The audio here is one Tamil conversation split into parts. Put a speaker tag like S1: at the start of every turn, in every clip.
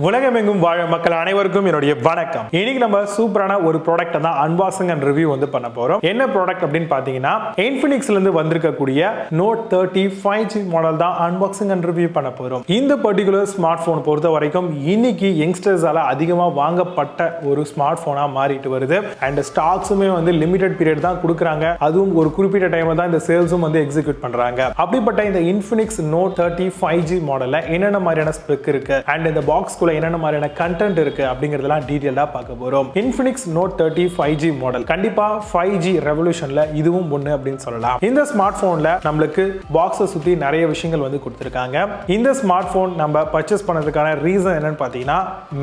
S1: உலகமெங்கும் வாழ மக்கள் அனைவருக்கும் என்னுடைய வணக்கம். இன்னைக்கு நம்ம சூப்பரான ஒரு ப்ராடக்ட் தான் அன்பாக்சிங் அண்ட் ரிவ்யூ பண்ண போறோம். என்ன ப்ராடக்ட் அப்படின்னு பாத்தீங்கன்னா Infinixல இருந்து வந்திருக்கக்கூடிய Note 30 5G மாடல் தான் அன்பாக்சிங் அண்ட் ரிவ்யூ பண்ண போறோம். இந்த பர்டிகுலர் ஸ்மார்ட் போன் பொறுத்த வரைக்கும் இன்னைக்கு யங்ஸ்டர்ஸால அதிகமா வாங்கப்பட்ட ஒரு ஸ்மார்ட் போனா மாறிட்டு வருது. அண்ட் ஸ்டாக்ஸுமே லிமிடெட் பீரியட் தான் கொடுக்குறாங்க. அதுவும் ஒரு குறிப்பிட்ட டைம்ல தான் இந்த சேல்ஸும் எக்ஸிக்யூட் பண்றாங்க. அப்படிப்பட்ட இந்த Infinix Note 30 5G மாடல்ல என்னென்ன மாதிரியான ஸ்பெக் இருக்கு அண்ட் இந்த பாக்ஸ் என்னென்ன மாதிரியான கண்டென்ட் இருக்கு அப்படிங்கறதெல்லாம் டீடைலா பார்க்க போறோம். Infinix Note 30 5G மாடல் கண்டிப்பா 5G ரெவல்யூஷன்ல இதுவும் ஒண்ணு அப்படின்னு சொல்லலாம். இந்த ஸ்மார்ட் போன்ல நமக்கு பாக்ஸை சுத்தி நிறைய விஷயங்கள் கொடுத்திருக்காங்க. இந்த ஸ்மார்ட் போன் நம்ம பர்ச்சேஸ் பண்ணதுக்கான ரீசன் என்னன்னு பாத்தீங்கன்னா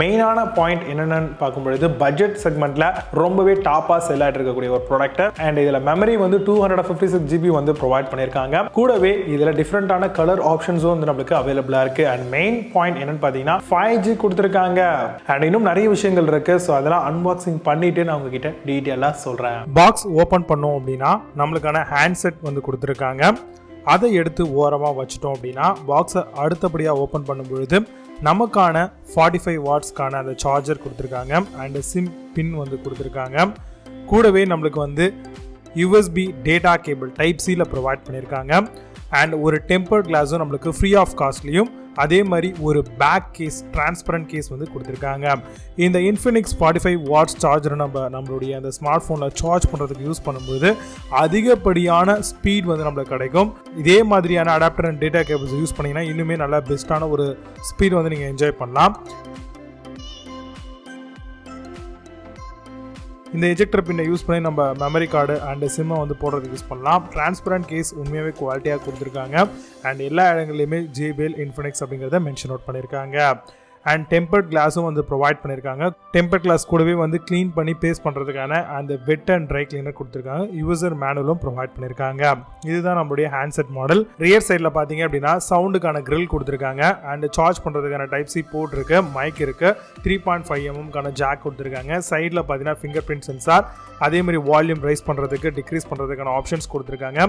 S1: மெயினான பாயிண்ட் என்னன்னு பார்க்கும்போது பட்ஜெட் செக்மெண்ட்ல ரொம்பவே டாப்பா செல் ஆயிட்டு இருக்கக்கூடிய ஒரு ப்ராடக்ட். அண்ட் இதுல மெமரி 256 GB ப்ரொவைட் பண்ணிருக்காங்க. கூடவே இதுல டிஃபரெண்டான கலர் ஆப்ஷன்ஸும் நமக்கு அவைலபிளா இருக்கு. அண்ட் மெயின் பாயிண்ட் என்னன்னு பாத்தீங்கன்னா 5G கொடுத்திருக்காங்க. அண்ட் இன்னும் நிறைய விஷயங்கள் இருக்கு. சோ அதெல்லாம் அன்பாக்சிங் பண்ணிட்டு நான் உங்ககிட்ட டீடைலா சொல்றேன். பாக்ஸ் ஓபன் பண்ணோம் அப்படின்னா நம்மளுக்கான ஹேண்ட்செட் கொடுத்திருக்காங்க. அதை எடுத்து ஓரமா வச்சிட்டோம் அப்படின்னா பாக்ஸை அடுத்தபடியா ஓபன் பண்ணும்பொழுது நமக்கான 45 வாட்ஸ்க்கான அந்த சார்ஜர் கொடுத்திருக்காங்க. அண்ட் சிம் பின் கொடுத்திருக்காங்க. கூடவே நம்மளுக்கு USB data cable type C provide பண்ணியிருக்காங்க. அண்ட் ஒரு டெம்பர்ட் கிளாஸும் நம்மளுக்கு ஃப்ரீ ஆஃப் காஸ்ட்லையும் அதே மாதிரி ஒரு பேக் கேஸ் டிரான்ஸ்பரண்ட் கேஸ் கொடுத்திருக்காங்க. இந்த Infinix 45 வாட்ஸ் சார்ஜர் நம்மளுடைய அந்த ஸ்மார்ட் போன்ல சார்ஜ் பண்றதுக்கு யூஸ் பண்ணும்போது அதிகப்படியான ஸ்பீட் நம்மளுக்கு கிடைக்கும். இதே மாதிரியான adapter and data cables use பண்ணீங்கன்னா இன்னுமே நல்ல பெஸ்டான ஒரு ஸ்பீட் நீங்க என்ஜாய் பண்ணலாம். இந்த எஜெக்டர் பின்னை யூஸ் பண்ணி நம்ம மெமரி கார்டு அண்ட் சிம்மை போடுறதுக்கு யூஸ் பண்ணலாம். டிரான்ஸ்பரண்ட் கேஸ் உண்மையாகவே குவாலிட்டியாக கொடுத்துருக்காங்க. அண்ட் எல்லா இடங்கள்லையுமே JBL Infinix அப்படிங்கிறத மென்ஷன் அவுட் பண்ணியிருக்காங்க. அண்ட் டெம்பர்ட் கிளாஸும் ப்ரொவைட் பண்ணியிருக்காங்க. டெம்பர்ட் கிளாஸ் கூடவே க்ளீன் பண்ணி பேஸ்ட் பண்ணுறதுக்கான அந்த வெட் அண்ட் ட்ரை கிளீனர் கொடுத்துருக்காங்க. யூசர் மேனுவலும் ப்ரொவைட் பண்ணியிருக்காங்க. இதுதான் நம்மளுடைய ஹேண்ட்செட் மாடல். ரியர் சைடில் பார்த்தீங்க அப்படின்னா சவுண்டுக்கான கிரில் கொடுத்துருக்காங்க. அண்ட் சார்ஜ் பண்ணுறதுக்கான டைப் C போர்ட் இருக்கு, மைக் இருக்கு, 3.5 mm ஜாக் கொடுத்துருக்காங்க. சைடில் பார்த்தீங்கன்னா ஃபிங்கர் பிரிண்ட் சென்சார், அதே மாதிரி வால்யூம் ரைஸ் பண்ணுறதுக்கு டிக்ரீஸ் பண்ணுறதுக்கான ஆப்ஷன்ஸ் கொடுத்துருக்காங்க.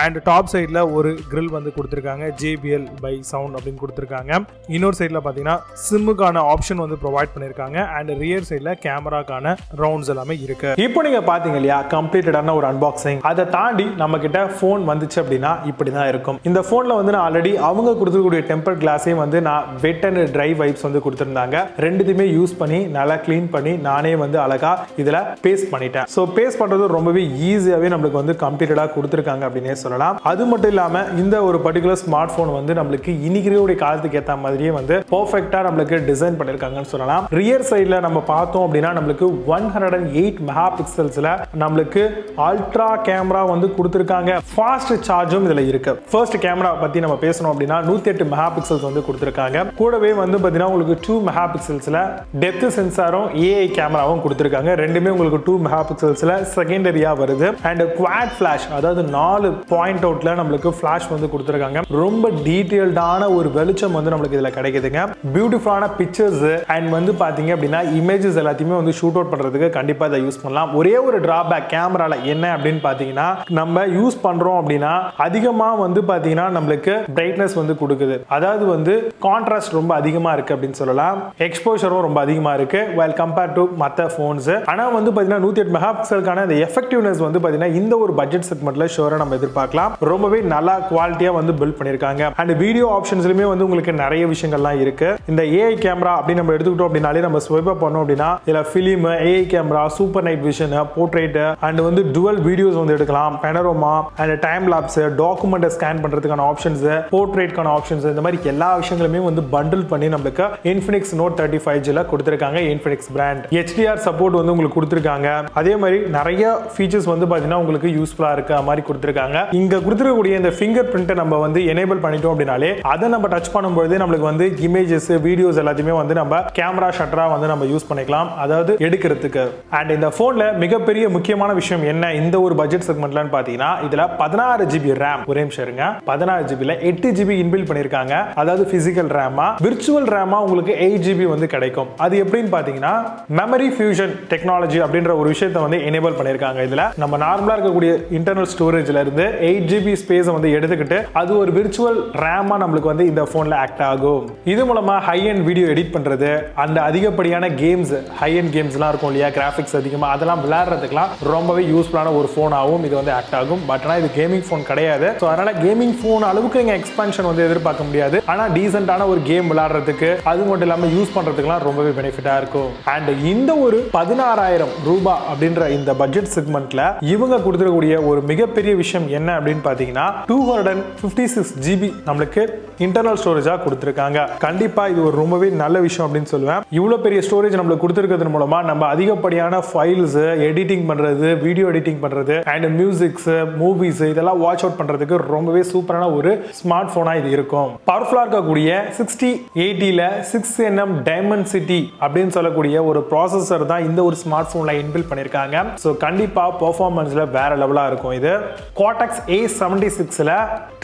S1: அண்ட் டாப் சைடில் ஒரு கிரில் கொடுத்துருக்காங்க. JBL by சவுண்ட் அப்படின்னு கொடுத்துருக்காங்க. இன்னொரு சைடில் பார்த்தீங்கன்னா சிம்முக்கான ஆப்ஷன் ப்ரொவைட் பண்ணிருக்காங்க. அண்ட் ரியர் சைடுல கேமராக்கான ரவுண்ட்ஸ் எல்லாமே இருக்கு. இப்போ நீங்க பாத்தீங்க இல்லையா கம்ப்ளீட்டடான ஒரு அன்பாக்சிங். அதை தாண்டி நம்ம கிட்ட போன் வந்துச்சு அப்படின்னா இப்படிதான் இருக்கும். இந்த போன்ல நான் ஆல்ரெடி அவங்க கொடுத்துக்கூடிய டெம்பர் கிளாஸையும் நான் வெட் அண்ட் ட்ரை வைப்ஸ் கொடுத்திருந்தாங்க. ரெண்டுத்தையுமே யூஸ் பண்ணி நல்லா கிளீன் பண்ணி நானே அழகா இதுல பேஸ்ட் பண்ணிட்டேன். சோ பேஸ்ட் பண்றது ரொம்பவே ஈஸியாவே நம்மளுக்கு கம்ப்ளீட்டடா கொடுத்திருக்காங்க அப்படின்னே சொல்லலாம். அது மட்டும் இல்லாம இந்த ஒரு பர்டிகுலர் ஸ்மார்ட் போன் நம்மளுக்கு இன்னைக்கு காலத்துக்கு ஏற்ற மாதிரியே பெர்ஃபெக்ட்டா நம்மளுக்கு டிசைன் பண்ணிருக்காங்கன்னு சொல்லலாம். ரியர் சைடுல நம்ம பார்த்தோம் அப்படின்னா நம்மளுக்கு 108 மெகா பிக்சல்ஸ்ல நம்மளுக்கு அல்ட்ரா கேமரா கொடுத்திருக்காங்க. ஃபாஸ்ட் சார்ஜும் இதுல இருக்கு. ஃபர்ஸ்ட் கேமரா பத்தி நம்ம பேசணும் அப்படின்னா 108 மெகா பிக்சல்ஸ் கொடுத்திருக்காங்க. கூடவே பாத்தீங்கன்னா உங்களுக்கு 2 மெகா பிக்சல்ஸ்ல டெப்த் சென்சாரும் AI கேமராவும் கொடுத்திருக்காங்க. ரெண்டுமே உங்களுக்கு 2 மெகா பிக்சல்ஸ்ல செகண்டரியா வருது. அண்ட் குவாட் ஃபிளாஷ், அதாவது 4 பாயிண்ட் அவுட்ல நம்மளுக்கு ஃபிளாஷ் கொடுத்திருக்காங்க. ரொம்ப டீடைல்டான ஒரு வெளிச்சம் நம்மளுக்கு இதுல கிடைக்குதுங்க. பியூட்டிஃபுல்லான பிக்சர்ஸ் அண்ட் பாத்தீங்க அப்படின்னா இமேஜஸ் எல்லாத்தையுமே ஷூட் அவுட் பண்றதுக்கு கண்டிப்பா இதை யூஸ் பண்ணலாம். ஒரே ஒரு டிராபேக் கேமரால என்ன அப்படின்னு பாத்தீங்கன்னா நம்ம யூஸ் பண்றோம் அப்படின்னா அதிகமா பாத்தீங்கன்னா நம்மளுக்கு பிரைட்னஸ் கொடுக்குது. அதாவது கான்ட்ராஸ்ட் ரொம்ப அதிகமா இருக்கு அப்படின்னு சொல்லலாம். எக்ஸ்போஷரும் ரொம்ப அதிகமா இருக்கு while compared to மத்த போன்ஸ். ஆனா பாத்தீங்கன்னா 108 மெகா பிக்சலுக்கான அந்த எஃபெக்டிவ்னஸ் பாத்தீங்கன்னா இந்த ஒரு பட்ஜெட் செக்மெண்ட்ல ஷூரா நம்ம எதிர்பார்க்கலாம். ரொம்பவே நல்லா குவாலிட்டியா பில்ட் பண்ணிருக்காங்க. அண்ட் வீடியோ ஆப்ஷன்ஸ்லயுமே உங்களுக்கு நிறைய விஷயங்கள்லாம் இருக்கு. இந்த AI கேமரா அப்படி நம்ம எடுத்துக்கிட்டோம் அப்படினாலே நம்ம ஸ்வைப் அப் பண்ணோம் அப்படின்னா இதுல film, AI camera, super night vision, portrait and dual videos எடுக்கலாம். Panorama and time lapse, document scan பண்றதுக்கான ஆப்ஷன்ஸ், போர்ட்ரேட்கான ஆப்ஷன்ஸ், இந்த மாதிரி எல்லா விஷயங்களுமே பண்டில் பண்ணி நமக்கு Infinix Note 30 5G ல கொடுத்திருக்காங்க. Infinix பிராண்ட் HDR சப்போர்ட் உங்களுக்கு கொடுத்திருக்காங்க. அதே மாதிரி நிறைய ஃபீச்சர்ஸ் பாத்தீங்கன்னா உங்களுக்கு யூஸ்ஃபுல்லா இருக்க மாதிரி கொடுத்திருக்காங்க. இங்க கொடுத்திருக்கக்கூடிய இந்த ஃபிங்கர் பிரிண்ட் நம்ம எனேபிள் பண்ணிட்டோம் அப்படினாலே அதை நம்ம டச் பண்ணும்போது நம்மளுக்கு இமேஜஸ், வீடியோஸ் எல்லாத்தையுமே நம்ம கேமரா ஷட்டரா நம்ம யூஸ் பண்ணிக்கலாம், அதாவது எடுக்கிறதுக்கு. அண்ட் இந்த போன்ல மிகப்பெரிய முக்கியமான விஷயம் என்ன இந்த ஒரு பட்ஜெட் செக்மெண்ட்லன்னு பாத்தீங்கன்னா இதுல 16 GB RAM, ஒரே நிமிஷம் இருங்க, 16 GB ல 8 GB இன்பில்ட் பண்ணிருக்காங்க. அதாவது பிசிக்கல் ரேமா, விர்ச்சுவல் ரேமா உங்களுக்கு 8 GB கிடைக்கும். அது எப்படின்னு பாத்தீங்கன்னா மெமரி ஃபியூஷன் டெக்னாலஜி அப்படின்ற ஒரு விஷயத்தை எனேபிள் பண்ணிருக்காங்க. இதுல நம்ம நார்மலா இருக்கக்கூடிய இன்டர்னல் ஸ்டோரேஜ்ல இருந்து 8 GB ஸ்பேஸ் எடுத்துக்கிட்டு அது ஒரு விர்ச்சுவல் ரேமா நம்மளுக்கு இந்த போன்ல ஆக்ட் ஆகும். இது மூலமா high end and video edit பண்றது அந்த அதிகப்படியான கேம்ஸ் ஹை அண்ட் கேம்ஸ்லாம் இருக்கும் இல்லையா, கிராஃபிக்ஸ் அதிகமாக அதெல்லாம் விளையாடுறதுக்குலாம் ரொம்பவே யூஸ்ஃபுல்லான ஒரு ஃபோன் ஆகும் இது வந்து ஆக்ட் ஆகும். பட் ஆனால் இது கேமிங் ஃபோன் கிடையாது. ஸோ அதனால கேமிங் ஃபோன் அளவுக்கு நீங்கள் எக்ஸ்பான்ஷன் வந்து எதிர்பார்க்க முடியாது. ஆனால் டீசென்டான ஒரு கேம் விளையாடுறதுக்கு அது மட்டும் இல்லாமல் யூஸ் பண்ணுறதுக்குலாம் ரொம்பவே பெனிஃபிட்டாக இருக்கும். அண்ட் இந்த ஒரு 16,000 ரூபாய் அப்படின்ற இந்த பட்ஜெட் செக்மெண்ட்ல இவங்க கொடுத்துருக்கக்கூடிய ஒரு மிகப்பெரிய விஷயம் என்ன அப்படின்னு பார்த்தீங்கன்னா 256 GB நம்மளுக்கு இன்டர்னல் ஸ்டோரேஜா கொடுத்துருக்காங்க. கண்டிப்பா இது ஒரு ரொம்பவே நல்ல விஷயம் அப்படின்னு சொல்லுவேன். இவ்வளவு பெரிய ஸ்டோரேஜ் நம்மளுக்கு கொடுத்துருக்கிறது மூலமா நம்ம அதிகப்படியான ஃபைல்ஸ் எடிட்டிங் பண்றது, வீடியோ எடிட்டிங் பண்றது அண்ட் மியூசிக்ஸ், மூவிஸ் இதெல்லாம் வாட்ச் அவுட் பண்றதுக்கு ரொம்பவே சூப்பரான ஒரு ஸ்மார்ட் போனா இது இருக்கும். பவர்ஃபுல்லா இருக்கக்கூடிய 6080ல 6nm Dimensity அப்படின்னு சொல்லக்கூடிய ஒரு ப்ராசஸர் தான் இந்த ஒரு ஸ்மார்ட் போன்ல இன்பில்ட் பண்ணிருக்காங்க. சோ கண்டிப்பா பெர்ஃபார்மன்ஸ்ல வேற லெவலா இருக்கும். இது Cortex A76ல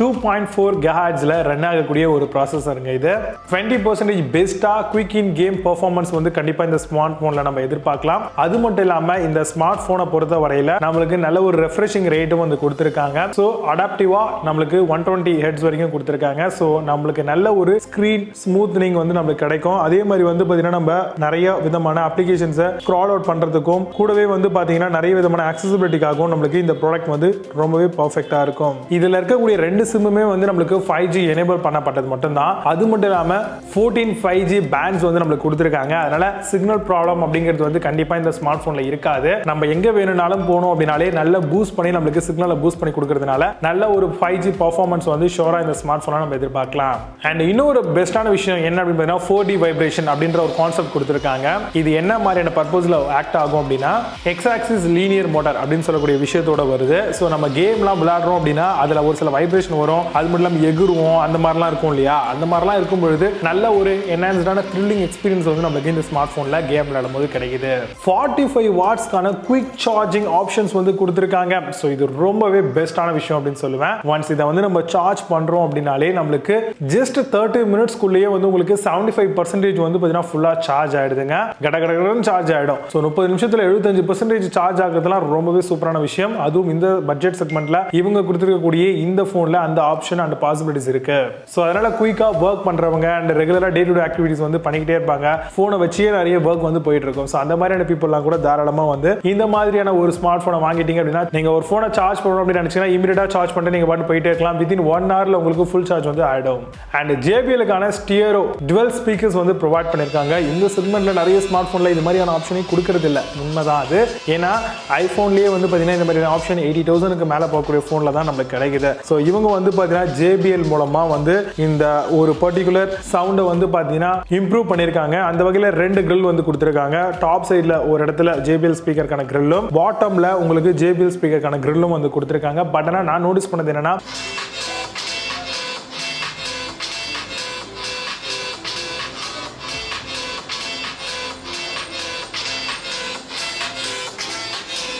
S1: 2.4 GHzல ரன் ஆகக்கூடிய ஒரு ப்ராசஸருங்க. இது 20% பெஸ்டா குயிக் இன் கேம் பெர்ஃபார்மன்ஸ் வந்து கண்டிப்பா இந்த ஸ்மார்ட் போன்ல நம்ம எதிர்பார்க்கலாம். அது மட்டும் இல்லாம இந்த ஸ்மார்ட் போனை பொறுத்த வரையில நம்மளுக்கு நல்ல ஒரு ரெஃப்ரெஷிங் ரேட்டும் வந்து கொடுத்திருக்காங்க. சோ அடாப்டிவா நம்மளுக்கு 120 Hz வரைக்கும் கொடுத்திருக்காங்க. சோ நம்மளுக்கு நல்ல ஒரு ஸ்கிரீன் ஸ்மூத்னிங் வந்து நம்மளுக்கு கிடைக்கும். அதே மாதிரி வந்து பாத்தீங்கன்னா நம்ம நிறைய விதமான அப்ளிகேஷன்ஸை ஸ்க்ரால் அவுட் பண்றதுக்கும் கூடவே வந்து பாத்தீங்கன்னா நிறைய விதமான அக்சசிபிலிட்டிக்காகவும் நம்மளுக்கு இந்த ப்ராடக்ட் வந்து ரொம்பவே பர்ஃபெக்ட்டா இருக்கும். இதுல இருக்கக்கூடிய ரெண்டு சிம்முமே வந்து நம்மளுக்கு 5G எனேபிள் பண்ணப்பட்டது மட்டும்தான். அது மட்டும் இல்லாம 14 5G பேண்ட்ஸ் வந்து நம்மளுக்கு கொடுத்திருக்காங்க. அதனால சிக்னல் ப்ராப்ளம் அப்படிங்கிறது வந்து கண்டிப்பா இந்த ஸ்மார்ட் போன்ல இருக்காது. நம்ம எங்க வேணும்னாலும் போனோம் அப்படினாலே நல்ல பூஸ்ட் பண்ணி நம்மளுக்கு சிக்னலை பூஸ்ட் பண்ணி கொடுக்கறதுனால நல்ல ஒரு 5G பெர்ஃபார்மன்ஸ் வந்து ஷோரா இந்த ஸ்மார்ட் போன்ல நம்ம எதிர்பார்க்கலாம். அண்ட் இன்னொரு பெஸ்டான விஷயம் என்ன அப்படின்னு பார்த்தீங்கன்னா 4D வைப்ரேஷன் அப்படின்ற ஒரு கான்செப்ட் கொடுத்திருக்காங்க. இது என்ன மாதிரியான பர்பஸ்ல ஆக்ட் ஆகும் அப்படின்னா எக்ஸ் ஆக்சிஸ் லீனியர் மோட்டார் அப்படின்னு சொல்லக்கூடிய விஷயத்தோட வருது. ஸோ நம்ம கேம்லாம் விளையாடுறோம் அப்படின்னா அதில் ஒரு சில வைப்ரேஷன் வரும். அது மட்டும் இல்லாமல் எகுருவோம் அந்த மாதிரிலாம் இருக்கும் இல்லையா, அந்த மாதிரிலாம் இருக்கும் பொழுது நல்ல ஒரு என்ஹான்ஸ்டான த்ரில்லிங் எக்ஸ்பீரியன்ஸ் வந்து நம்மளுக்கு இந்த ஸ்மார்ட் போன்ல கேம் விளையாடும் போது கிடைக்குது. 45 வாட்ஸ்க்கான குயிக் சார்ஜிங் ஆப்ஷன்ஸ் வந்து கொடுத்துருக்காங்க. ஸோ இது ரொம்பவே பெஸ்டான விஷயம் அப்படின்னு சொல்லுவேன். ஒன்ஸ் இதை வந்து நம்ம சார்ஜ் பண்றோம் அப்படின்னாலே நம்மளுக்கு ஜஸ்ட் 30 மினிட்ஸ்க்குள்ளேயே வந்து உங்களுக்கு 75% வந்து பார்த்தீங்கன்னா ஃபுல்லா சார்ஜ் ஆயிடுதுங்க. கடகடன்னு சார்ஜ் ஆயிடும். ஸோ 30 நிமிஷத்துல 75% சார்ஜ் ஆகுறதுலாம் ரொம்பவே சூப்பரான விஷயம். அதுவும் இந்த பட்ஜெட் செக்மெண்ட்ல இவங்க கொடுத்திருக்கக்கூடிய இந்த போன்ல அந்த ஆப்ஷன் அண்ட் பாசிபிலிட்டிஸ் இருக்கு. சோ அதனால குயிக்கா வர்க் பண்றவங்க அண்ட் ரெகுலரா டே டு டே ஆக்டிவிட்டிஸ் வந்து பண்ணிக்கிட்டே இருப்பாங்க. போனை வச்சே நிறைய வர்க் வந்து போயிட்டு இருக்கும். சோ அந்த மாதிரியான பீப்புள்லாம் கூட தாராளமா வந்து இந்த மாதிரியான ஒரு ஸ்மார்ட் போனை வாங்கிட்டீங்க அப்படின்னா நீங்க ஒரு போனை சார்ஜ் பண்ணணும் அப்படின்னு நினைச்சீங்கன்னா இமிடியேட்டா சார்ஜ் பண்ணிட்டு நீங்க பாட்டு போயிட்டே இருக்கலாம். வித்தின் 1 ஹவர்ல உங்களுக்கு ஃபுல் சார்ஜ் வந்து ஆயிடும். அண்ட் JBLக்கான ஸ்டீரியோ டுவெல் ஸ்பீக்கர்ஸ் வந்து ப்ரொவைட் பண்ணிருக்காங்க. இந்த செக்மெண்ட்ல நிறைய ஸ்மார்ட் போன்ல இது மாதிரியான ஆப்ஷனே கொடுக்கறது இல்ல. உண்மைதான் அது. ஏன்னா ஐபோன்லயே வந்து பாத்தீங்கன்னா இந்த மாதிரியான ஆப்ஷன் 80,000க்கு மேல போகக்கூடிய போன்ல தான் நமக்கு கிடைக்குது. சோ இவங்க வந்து பாத்தீங்கன்னா JBL மூலமா வந்து இந்த ஒரு பர்டிகுலர் சவுண்டை வந்து பாத்தீங்கன்னா இம்ப்ரூவ் பண்ணிருக்காங்க. அந்த வகையில ரெண்டு கிரில் வந்து கொடுத்திருக்காங்க. டாப் சைடுல ஒரு இடத்துல JBL ஸ்பீக்கருக்கான கிரில்லும் பாட்டம்ல உங்களுக்கு JBL ஸ்பீக்கருக்கான கிரில்லும் வந்து கொடுத்திருக்காங்க. பட் ஆனா நான் நோட்டீஸ் பண்ணது என்னன்னா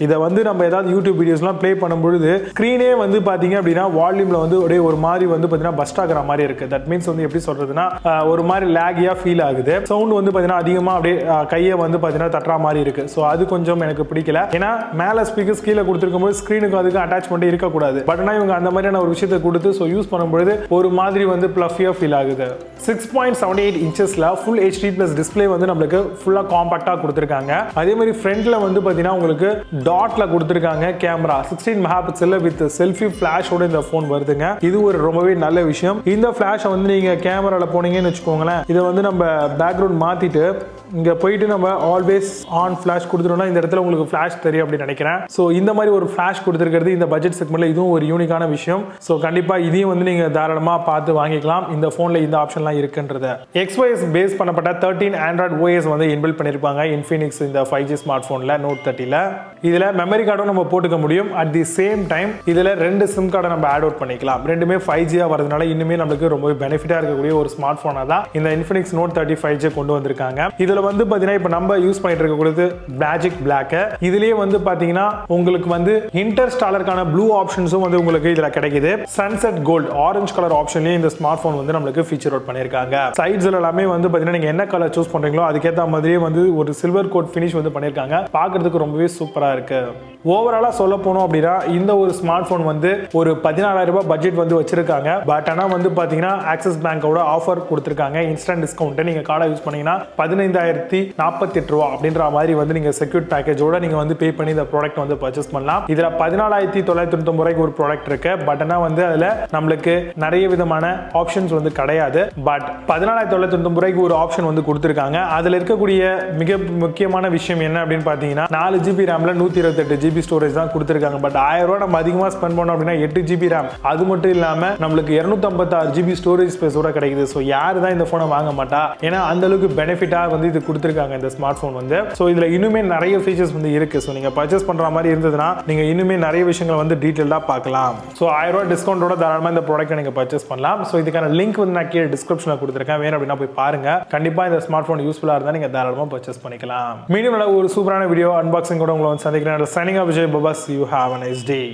S1: இதை வந்து நம்ம ஏதாவது யூடியூப் வீடியோஸ்லாம் ப்ளே பண்ணும்பொழுது ஸ்க்ரீனே வந்து பார்த்தீங்க அப்படின்னா வால்யூமில் வந்து ஒரே ஒரு மாதிரி வந்து பார்த்தீங்கன்னா பஸ்ட் ஆகிற மாதிரி இருக்குது. தட் மீன்ஸ் வந்து எப்படி சொல்கிறதுனா ஒரு மாதிரி லேகியாக ஃபீல் ஆகுது. சவுண்ட் வந்து பார்த்தீங்கன்னா அதிகமாக அப்படியே கையை வந்து பார்த்தீங்கன்னா தட்டுற மாதிரி இருக்குது. ஸோ அது கொஞ்சம் எனக்கு பிடிக்கல. ஏன்னா மேலே ஸ்பீக்கர்ஸ் கீழே கொடுத்துருக்கும் போது ஸ்க்ரீனுக்கு அதுக்கு அட்டாச்மெண்ட் இருக்கக்கூடாது. பட் ஆனால் இவங்க அந்த மாதிரியான ஒரு விஷயத்தை கொடுத்து ஸோ யூஸ் பண்ணும்பொழுது ஒரு மாதிரி வந்து ப்ளஃபியாக ஃபீல் ஆகுது. 6.78 இன்ச்சஸில் ஃபுல் HD+ டிஸ்பிளே வந்து நம்மளுக்கு ஃபுல்லாக காம்பாக்டாக கொடுத்துருக்காங்க. அதே மாதிரி ஃப்ரண்ட்டில் வந்து பார்த்தீங்கன்னா உங்களுக்கு டாட்ல கொடுத்திருக்காங்க. கேமரா 16 மெகாபிக்சல்ல வித் செல்ஃபி ஃபிளாஷோட இந்த போன் வருதுங்க. இது ஒரு ரொம்பவே நல்ல விஷயம். இந்த ஃபிளாஷை வந்து நீங்க கேமரால போனீங்கன்னு வச்சுக்கோங்களேன், இதை வந்து நம்ம பேக்ரவுண்ட் மாத்திட்டு இங்க போயிட்டு நம்ம ஆல்வேஸ் ஆன் ஃபிளாஷ் கொடுத்துட்டோம்னா இந்த இடத்துல உங்களுக்கு ஃபிளாஷ் தெரியும் அப்படின்னு நினைக்கிறேன். ஸோ இந்த மாதிரி ஒரு ஃபிளாஷ் கொடுத்துருக்கிறது இந்த பட்ஜெட் செக்மெண்ட்ல இதுவும் ஒரு யூனிக்கான விஷயம். ஸோ கண்டிப்பா இதையும் வந்து நீங்க தாராளமா பார்த்து வாங்கிக்கலாம். இந்த போன்ல இந்த ஆப்ஷன்லாம் இருக்குன்றது. XOS பேஸ் பண்ணப்பட்ட 13 ஆண்ட்ராய்டு OS வந்து இன்பில்ட் பண்ணிருப்பாங்க Infinix இந்த 5G ஸ்மார்ட் போன்ல Note 30ல. இதுல மெமரி கார்டும் நம்ம போட்டுக்க முடியும். அட் தி சேம் டைம் இதுல ரெண்டு சிம் கார்டை நம்ம ஆட் அவுட் பண்ணிக்கலாம். ரெண்டுமே 5G வரதுனால இன்னுமே நமக்கு ரொம்ப பெனிஃபிட்டா இருக்கக்கூடிய ஒரு ஸ்மார்ட் போனா தான் இந்த Infinix Note 30 5G கொண்டு வந்திருக்காங்க. இதுல வந்து பாத்தீங்கன்னா இப்ப நம்ம யூஸ் பண்ணிட்டு இருக்கக்கூடியது மேஜிக் பிளாக். இதுலயே வந்து பாத்தீங்கன்னா உங்களுக்கு வந்து இன்டர்ஸ்டாலருக்கான ப்ளூ ஆப்ஷன்ஸும் வந்து உங்களுக்கு இதுல கிடைக்குது. சன்செட் கோல்ட் ஆரஞ்சு கலர் ஆப்ஷன்லயே இந்த ஸ்மார்ட் போன் வந்து நமக்கு ஃபீச்சர் அவுட் பண்ணிருக்காங்க. சைட்ஸ்ல எல்லாமே வந்து பாத்தீங்கன்னா நீங்க என்ன கலர் சூஸ் பண்றீங்களோ அதுக்கேற்ற மாதிரியே வந்து ஒரு சில்வர் கோட் ஃபினிஷ் வந்து பண்ணிருக்காங்க. பாக்குறதுக்கு ரொம்பவே சூப்பரா இருக்கு. இருக்கு. ஓவராலாக சொல்ல போனோம் அப்படின்னா இந்த ஒரு ஸ்மார்ட் ஃபோன் வந்து ஒரு 14,000 ரூபாய் பட்ஜெட் வந்து வச்சிருக்காங்க. பட் ஆனால் வந்து பார்த்தீங்கன்னா ஆக்சிஸ் பேங்கோட ஆஃபர் கொடுத்துருக்காங்க இன்ஸ்டன்ட் டிஸ்கவுண்ட். நீங்கள் கார்டை யூஸ் பண்ணீங்கன்னா 15,048 ரூபா அப்படின்ற மாதிரி வந்து நீங்கள் செக்யூர் பேக்கேஜோட நீங்கள் வந்து பே பண்ணி இந்த ப்ராடக்ட் வந்து பர்ச்சேஸ் பண்ணலாம். இதில் 14,999 ரூபாய்க்கு ஒரு ப்ராடக்ட் இருக்கு. பட் ஆனால் வந்து அதில் நம்மளுக்கு நிறைய விதமான ஆப்ஷன்ஸ் வந்து கிடையாது. பட் 14,999 ரூபாய்க்கு ஒரு ஆப்ஷன் வந்து கொடுத்துருக்காங்க. அதில் இருக்கக்கூடிய மிக முக்கியமான விஷயம் என்ன அப்படின்னு பார்த்தீங்கன்னா 4 GB ரேம்ல 128 GB ஸ்டோரேஜ் தான் கொடுத்திருக்காங்க. பட் 1000 ரூபாய் நம்ம அதிகமா ஸ்பெண்ட் பண்ணோம் அப்படின்னா 8 GB RAM, அது மட்டும் இல்லாம நம்மளுக்கு 256 GB ஸ்டோரேஜ் ஸ்பேஸோட கிடைக்குது. ஸோ யாரு தான் இந்த போனை வாங்க மாட்டா? ஏன்னா அந்த அளவுக்கு பெனிஃபிட்டா வந்து இது கொடுத்திருக்காங்க இந்த ஸ்மார்ட் போன் வந்து. ஸோ இதுல இன்னுமே நிறைய ஃபீச்சர்ஸ் வந்து இருக்கு. ஸோ நீங்க பர்ச்சேஸ் பண்ற மாதிரி இருந்ததுன்னா நீங்க இன்னுமே நிறைய விஷயங்களை வந்து டீடைலா பார்க்கலாம். ஸோ 1000 ரூபாய் டிஸ்கவுண்டோட தாராளமா இந்த ப்ராடக்ட்டை நீங்க பர்ச்சேஸ் பண்ணலாம். ஸோ இதுக்கான லிங்க் வந்து நான் கீழே டிஸ்கிரிப்ஷன்ல கொடுத்திருக்கேன். வேணும் அப்படின்னா போய் பாருங்க. கண்டிப்பா இந்த ஸ்மார்ட் போன் யூஸ்ஃபுல்லா இருந்தா நீங்க தாராளமா பர்ச்சேஸ் பண்ணிக்கலாம். மீண்டும் ஒரு சூப்பரான வீடியோ அன்பாக்சிங் கூட உங்களை வந்து சந்திக்கிறேன். Signing off, Vijay Babas. You have a nice day.